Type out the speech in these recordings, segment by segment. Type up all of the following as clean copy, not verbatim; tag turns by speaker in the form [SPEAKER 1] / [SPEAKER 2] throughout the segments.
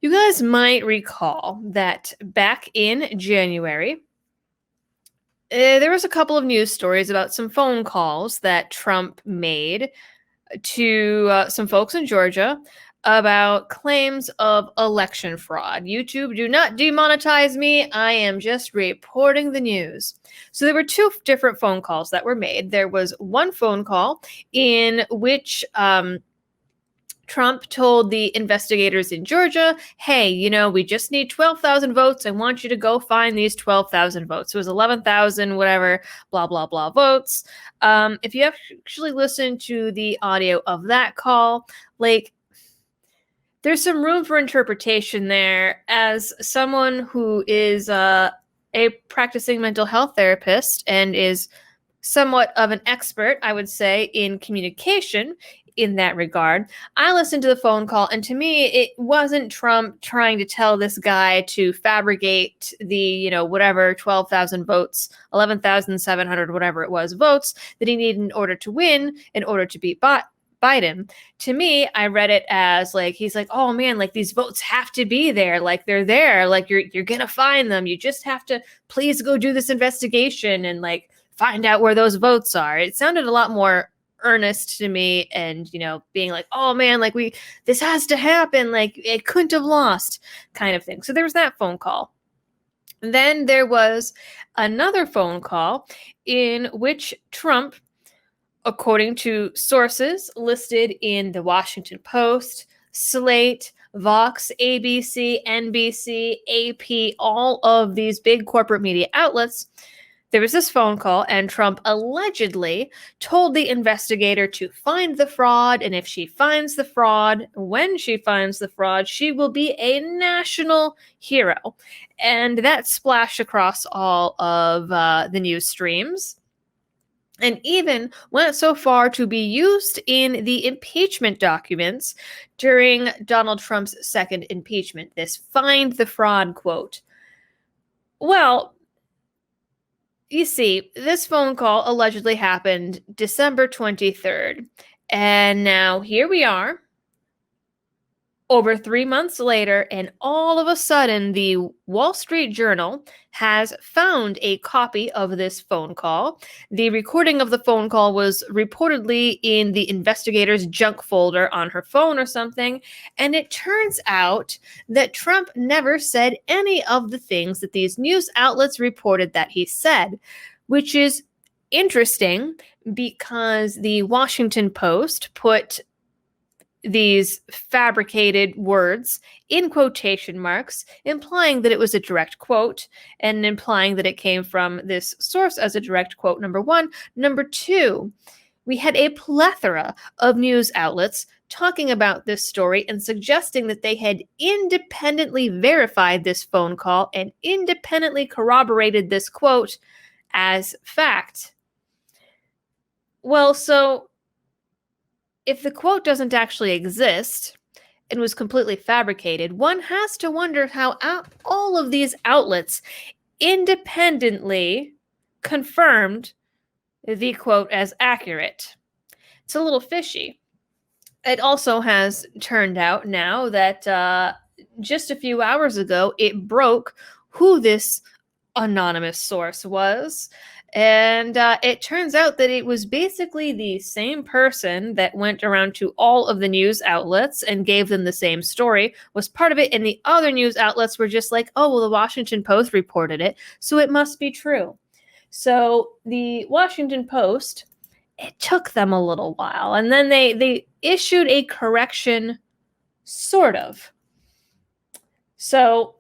[SPEAKER 1] You guys might recall that back in January, there was a couple of news stories about some phone calls that Trump made to some folks in Georgia about claims of election fraud. YouTube, do not demonetize me. I am just reporting the news. So there were two different phone calls that were made. There was one phone call in which Trump told the investigators in Georgia, hey, we just need 12,000 votes. I want you to go find these 12,000 votes. It was 11,000, whatever, blah, blah, blah votes. If you actually listen to the audio of that call, there's some room for interpretation there. As someone who is a practicing mental health therapist and is somewhat of an expert, I would say, in communication in that regard, I listened to the phone call, and to me, it wasn't Trump trying to tell this guy to fabricate the, whatever 12,000 votes, 11,700, whatever it was, votes that he needed in order to win, in order to beat Biden. To me, I read it as he's like, oh man, these votes have to be there, they're there, you're gonna find them. You just have to please go do this investigation and find out where those votes are. It sounded a lot more earnest to me, and being like, oh man, this has to happen, it couldn't have lost, kind of thing. So there was that phone call. Then there was another phone call in which Trump, according to sources listed in the Washington Post, Slate, Vox, ABC, NBC, AP, all of these big corporate media outlets, there was this phone call, and Trump allegedly told the investigator to find the fraud, and if she finds the fraud, when she finds the fraud, she will be a national hero. And that splashed across all of the news streams, and even went so far to be used in the impeachment documents during Donald Trump's second impeachment, this find the fraud quote. Well, you see, this phone call allegedly happened December 23rd, and now here we are, over 3 months later, and all of a sudden, the Wall Street Journal has found a copy of this phone call. The recording of the phone call was reportedly in the investigator's junk folder on her phone or something, and it turns out that Trump never said any of the things that these news outlets reported that he said, which is interesting because the Washington Post put these fabricated words in quotation marks, implying that it was a direct quote and implying that it came from this source as a direct quote, number one. Number two, we had a plethora of news outlets talking about this story and suggesting that they had independently verified this phone call and independently corroborated this quote as fact. Well, so if the quote doesn't actually exist and was completely fabricated, one has to wonder how all of these outlets independently confirmed the quote as accurate. It's a little fishy. It also has turned out now that just a few hours ago, it broke who this anonymous source was. And it turns out that it was basically the same person that went around to all of the news outlets and gave them the same story, was part of it, and the other news outlets were just like, oh, well, the Washington Post reported it, so it must be true. So the Washington Post, it took them a little while, and then they issued a correction, sort of. So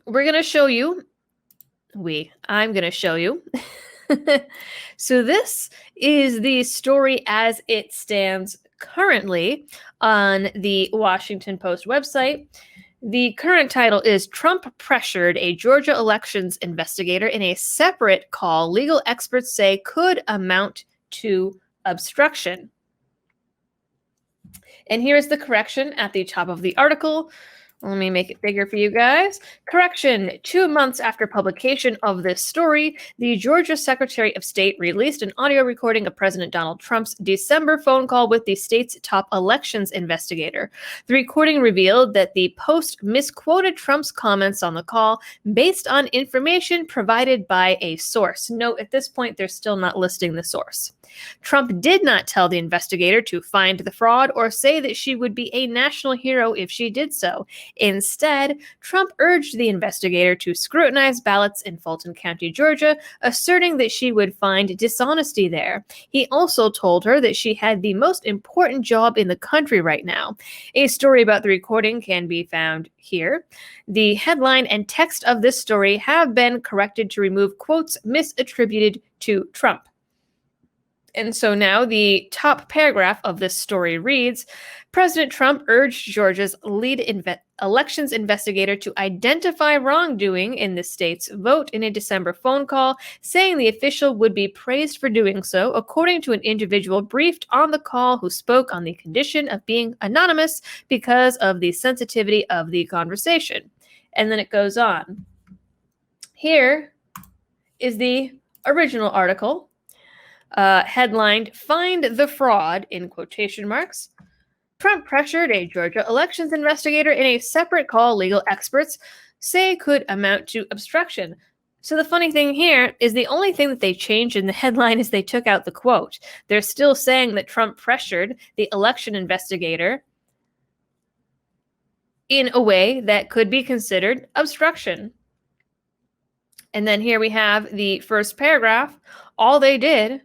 [SPEAKER 1] we're going to show you I'm going to show you. So this is the story as it stands currently on the Washington Post website. The current title is Trump pressured a Georgia elections investigator in a separate call legal experts say could amount to obstruction. And here's the correction at the top of the article. Let me make it bigger for you guys. Correction, 2 months after publication of this story, the Georgia Secretary of State released an audio recording of President Donald Trump's December phone call with the state's top elections investigator. The recording revealed that the Post misquoted Trump's comments on the call based on information provided by a source. Note, at this point, they're still not listing the source. Trump did not tell the investigator to find the fraud or say that she would be a national hero if she did so. Instead, Trump urged the investigator to scrutinize ballots in Fulton County, Georgia, asserting that she would find dishonesty there. He also told her that she had the most important job in the country right now. A story about the recording can be found here. The headline and text of this story have been corrected to remove quotes misattributed to Trump. And so now the top paragraph of this story reads, President Trump urged Georgia's lead elections investigator to identify wrongdoing in the state's vote in a December phone call, saying the official would be praised for doing so, according to an individual briefed on the call who spoke on the condition of being anonymous because of the sensitivity of the conversation. And then it goes on. Here is the original article. Headlined, Find the Fraud, in quotation marks. Trump pressured a Georgia elections investigator in a separate call legal experts say could amount to obstruction. So the funny thing here is the only thing that they changed in the headline is they took out the quote. They're still saying that Trump pressured the election investigator in a way that could be considered obstruction. And then here we have the first paragraph. All they did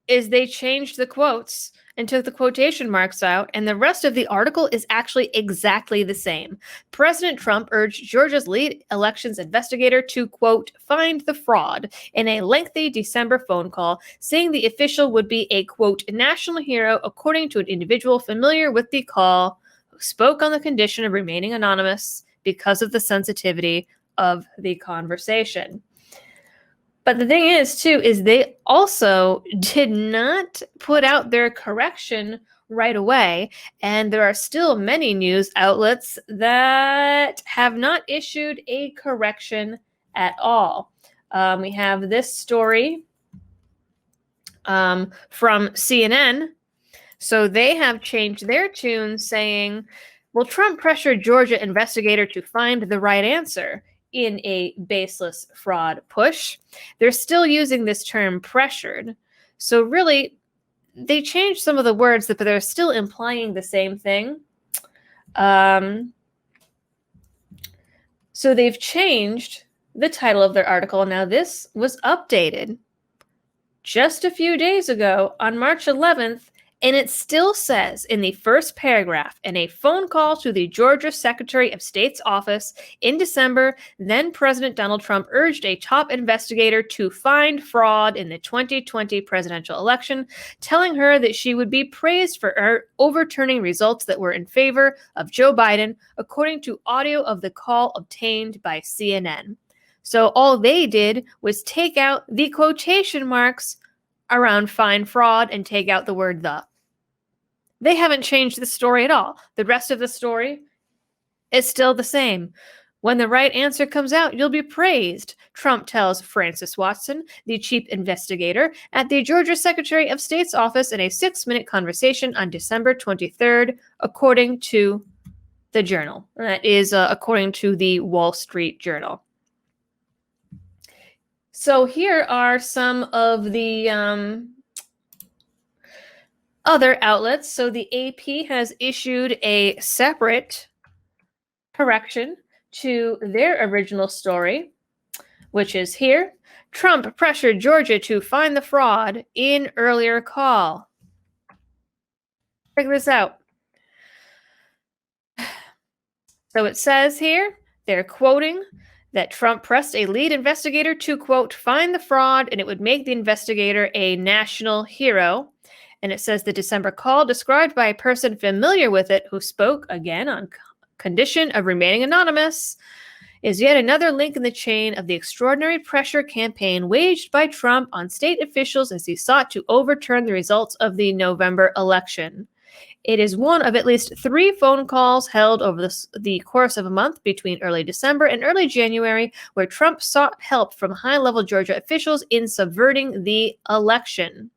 [SPEAKER 1] is they changed the quotes and took the quotation marks out, and the rest of the article is actually exactly the same. President Trump urged Georgia's lead elections investigator to, quote, find the fraud in a lengthy December phone call, saying the official would be a, quote, national hero, according to an individual familiar with the call who spoke on the condition of remaining anonymous because of the sensitivity of the conversation. But the thing is, too, is they also did not put out their correction right away. And there are still many news outlets that have not issued a correction at all. We have this story from CNN. So they have changed their tune saying, well, Trump pressured Georgia investigator to find the right answer in a baseless fraud push. They're still using this term pressured. So really, they changed some of the words, but they're still implying the same thing. So they've changed the title of their article. Now this was updated just a few days ago on March 11th, and it still says in the first paragraph, in a phone call to the Georgia Secretary of State's office in December, then President Donald Trump urged a top investigator to find fraud in the 2020 presidential election, telling her that she would be praised for overturning results that were in favor of Joe Biden, according to audio of the call obtained by CNN. So all they did was take out the quotation marks around find fraud and take out the word the. They haven't changed the story at all. The rest of the story is still the same. When the right answer comes out, you'll be praised, Trump tells Francis Watson, the chief investigator, at the Georgia Secretary of State's office in a 6-minute conversation on December 23rd, according to the Journal. That is according to the Wall Street Journal. So here are some of the other outlets. So the AP has issued a separate correction to their original story, which is here. Trump pressured Georgia to find the fraud in earlier call. Check this out. So it says here, they're quoting that Trump pressed a lead investigator to, quote, find the fraud, and it would make the investigator a national hero. And it says the December call, described by a person familiar with it who spoke, again, on condition of remaining anonymous, is yet another link in the chain of the extraordinary pressure campaign waged by Trump on state officials as he sought to overturn the results of the November election. It is one of at least 3 phone calls held over the course of a month between early December and early January where Trump sought help from high-level Georgia officials in subverting the election.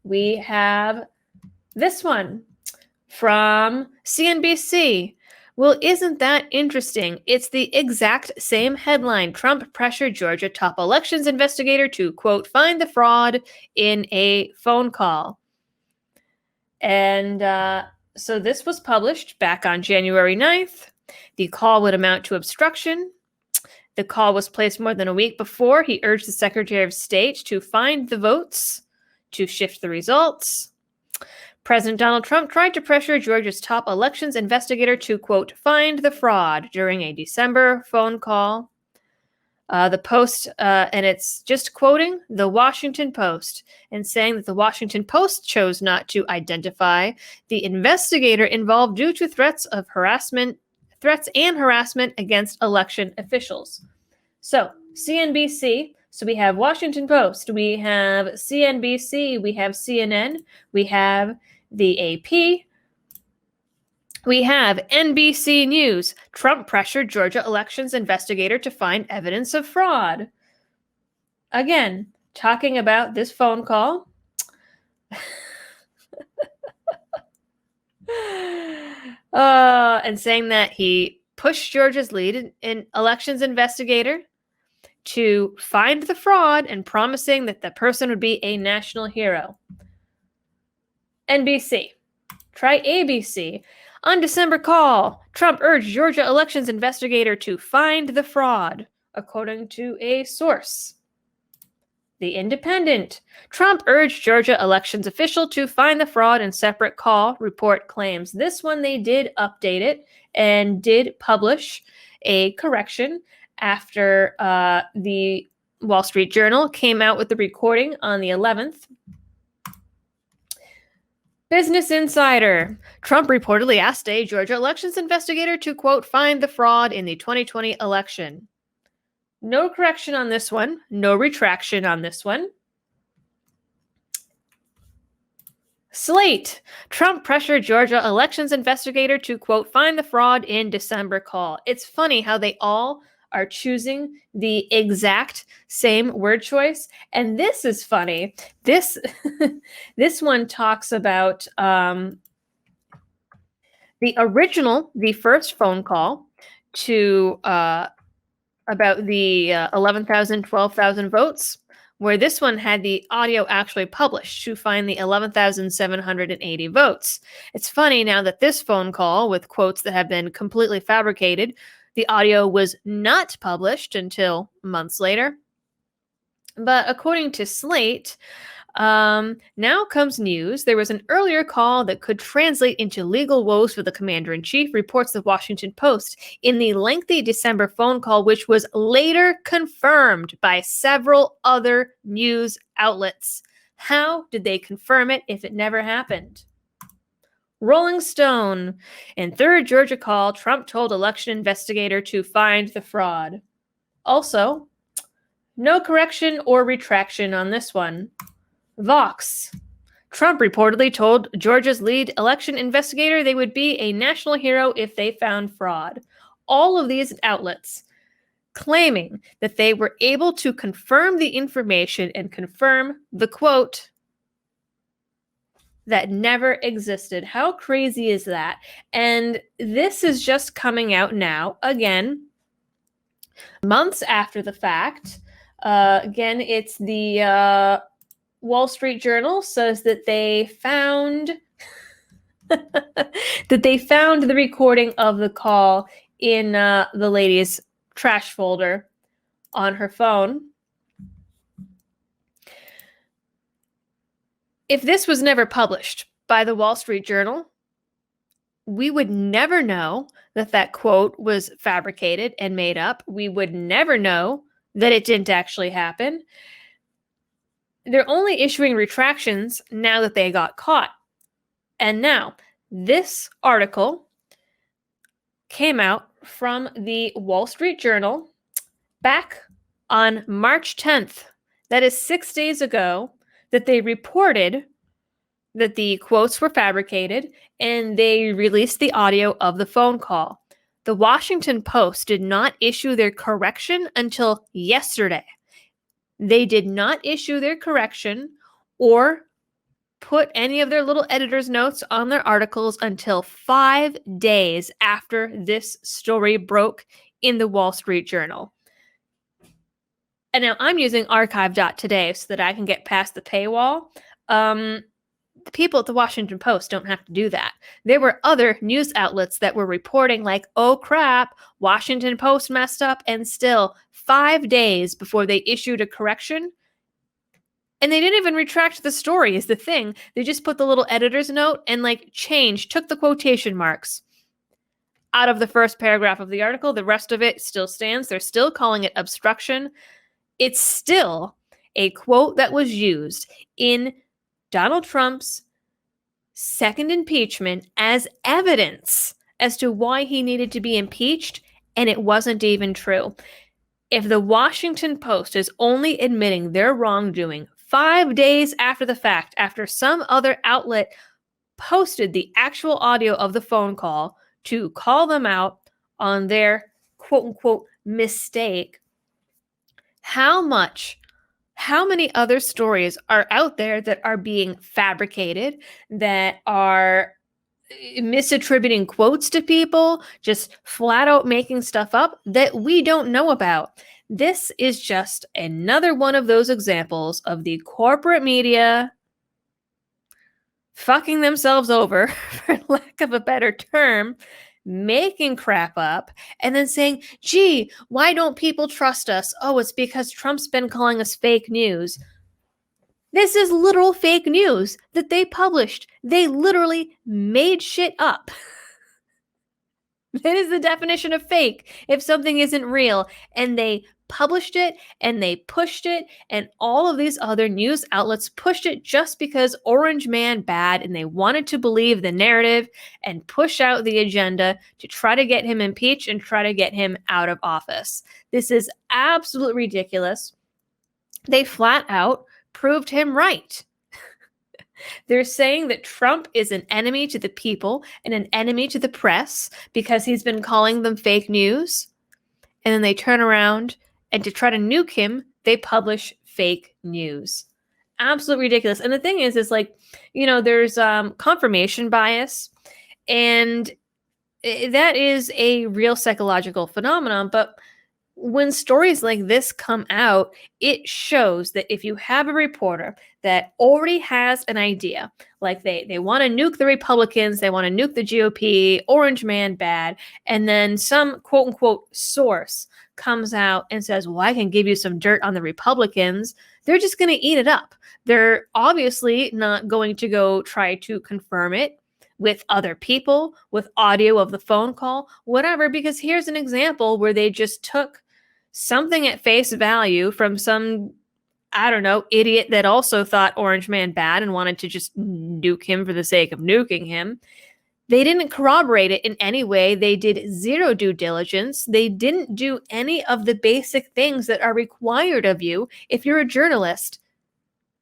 [SPEAKER 1] We have this one from CNBC. Well, isn't that interesting? It's the exact same headline. Trump pressured Georgia top elections investigator to, quote, find the fraud in a phone call. And so this was published back on January 9th. The call would amount to obstruction. The call was placed more than a week before. He urged the Secretary of State to find the votes, to shift the results. President Donald Trump tried to pressure Georgia's top elections investigator to, quote, find the fraud during a December phone call. The Post, and it's just quoting the Washington Post and saying that the Washington Post chose not to identify the investigator involved due to threats and harassment against election officials. So CNBC, so we have Washington Post, we have CNBC, we have CNN, we have the AP, we have NBC News. Trump pressured Georgia elections investigator to find evidence of fraud. Again, talking about this phone call. And saying that he pushed Georgia's lead in elections investigator to find the fraud and promising that the person would be a national hero. NBC. Try ABC. On December call, Trump urged Georgia elections investigator to find the fraud, according to a source. The Independent. Trump urged Georgia elections official to find the fraud in separate call, report claims. This one, they did update it and did publish a correction after the Wall Street Journal came out with the recording on the 11th. Business Insider. Trump reportedly asked a Georgia elections investigator to, quote, find the fraud in the 2020 election. No correction on this one. No retraction on this one. Slate. Trump pressured Georgia elections investigator to, quote, find the fraud in December call. It's funny how they all are choosing the exact same word choice. And this is funny. This one talks about the first phone call to about the 11,000, 12,000 votes, where this one had the audio actually published to find the 11,780 votes. It's funny now that this phone call with quotes that have been completely fabricated, the audio was not published until months later. But according to Slate, now comes news. There was an earlier call that could translate into legal woes for the commander-in-chief, reports the Washington Post, in the lengthy December phone call, which was later confirmed by several other news outlets. How did they confirm it if it never happened? Rolling Stone. In third Georgia call, Trump told election investigator to find the fraud. Also, no correction or retraction on this one. Vox. Trump reportedly told Georgia's lead election investigator they would be a national hero if they found fraud. All of these outlets claiming that they were able to confirm the information and confirm the quote that never existed. How crazy is that? And this is just coming out now, again, months after the fact. Again, it's the Wall Street Journal says that they found the recording of the call in the lady's trash folder on her phone. If this was never published by the Wall Street Journal, we would never know that that quote was fabricated and made up. We would never know that it didn't actually happen. They're only issuing retractions now that they got caught. And now, this article came out from the Wall Street Journal back on March 10th. That is 6 days ago that they reported that the quotes were fabricated, and they released the audio of the phone call. The Washington Post did not issue their correction until yesterday. They did not issue their correction or put any of their little editor's notes on their articles until 5 days after this story broke in the Wall Street Journal. And now I'm using archive.today so that I can get past the paywall. The people at the Washington Post don't have to do that. There were other news outlets that were reporting like, oh crap, Washington Post messed up, and still 5 days before they issued a correction. And they didn't even retract the story is the thing. They just put the little editor's note and like took the quotation marks out of the first paragraph of the article. The rest of it still stands. They're still calling it obstruction. It's still a quote that was used in Donald Trump's second impeachment as evidence as to why he needed to be impeached, and it wasn't even true. If the Washington Post is only admitting their wrongdoing 5 days after the fact, after some other outlet posted the actual audio of the phone call to call them out on their quote-unquote mistake, how many other stories are out there that are being fabricated, that are misattributing quotes to people, just flat out making stuff up that we don't know about? This is just another one of those examples of the corporate media fucking themselves over, for lack of a better term, making crap up, and then saying, gee, why don't people trust us? Oh, it's because Trump's been calling us fake news. This is literal fake news that they published. They literally made shit up. That is the definition of fake. If something isn't real, and they published it and they pushed it, and all of these other news outlets pushed it just because Orange Man bad, and they wanted to believe the narrative and push out the agenda to try to get him impeached and try to get him out of office. This is absolutely ridiculous. They flat out proved him right. They're saying that Trump is an enemy to the people and an enemy to the press because he's been calling them fake news. And then they turn around and to try to nuke him, they publish fake news. Absolutely ridiculous. And the thing is like, there's confirmation bias, and that is a real psychological phenomenon. But when stories like this come out, it shows that if you have a reporter that already has an idea, like they want to nuke the Republicans, they want to nuke the GOP, Orange Man bad, and then some quote unquote source comes out and says, well, I can give you some dirt on the Republicans, they're just going to eat it up. They're obviously not going to go try to confirm it with other people, with audio of the phone call, whatever, because here's an example where they just took something at face value from some, I don't know, idiot that also thought Orange Man bad and wanted to just nuke him for the sake of nuking him. They didn't corroborate it in any way. They did zero due diligence. They didn't do any of the basic things that are required of you if you're a journalist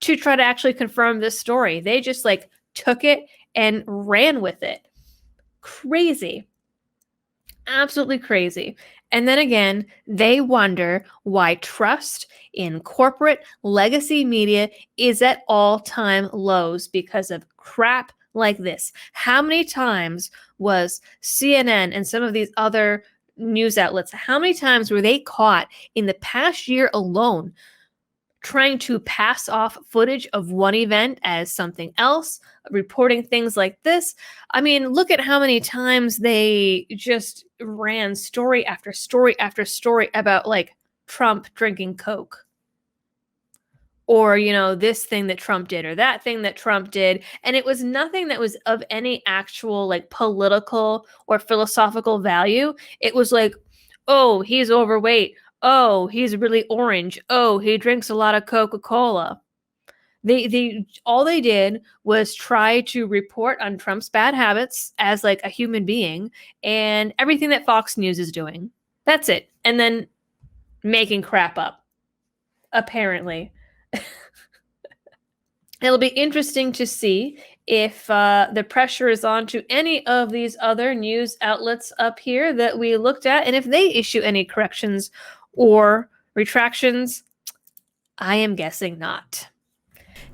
[SPEAKER 1] to try to actually confirm this story. They just like took it and ran with it. Crazy. Absolutely crazy. And then again, they wonder why trust in corporate legacy media is at all-time lows because of crap like this. How many times was CNN and some of these other news outlets, how many times were they caught in the past year alone trying to pass off footage of one event as something else, reporting things like this? I mean, look at how many times they just ran story after story after story about like Trump drinking Coke. Or, this thing that Trump did or that thing that Trump did. And it was nothing that was of any actual like political or philosophical value. It was like, oh, he's overweight. Oh, he's really orange. Oh, he drinks a lot of Coca-Cola. All they did was try to report on Trump's bad habits as like a human being and everything that Fox News is doing. That's it. And then making crap up, apparently. It'll be interesting to see if the pressure is on to any of these other news outlets up here that we looked at, and if they issue any corrections or retractions, I am guessing not.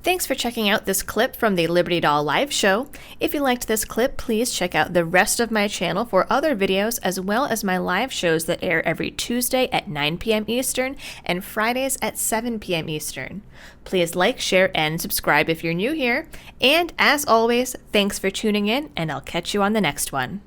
[SPEAKER 1] Thanks for checking out this clip from the Liberty Doll live show. If you liked this clip, please check out the rest of my channel for other videos, as well as my live shows that air every Tuesday at 9 p.m. Eastern and Fridays at 7 p.m. Eastern. Please like, share, and subscribe if you're new here. And as always, thanks for tuning in, and I'll catch you on the next one.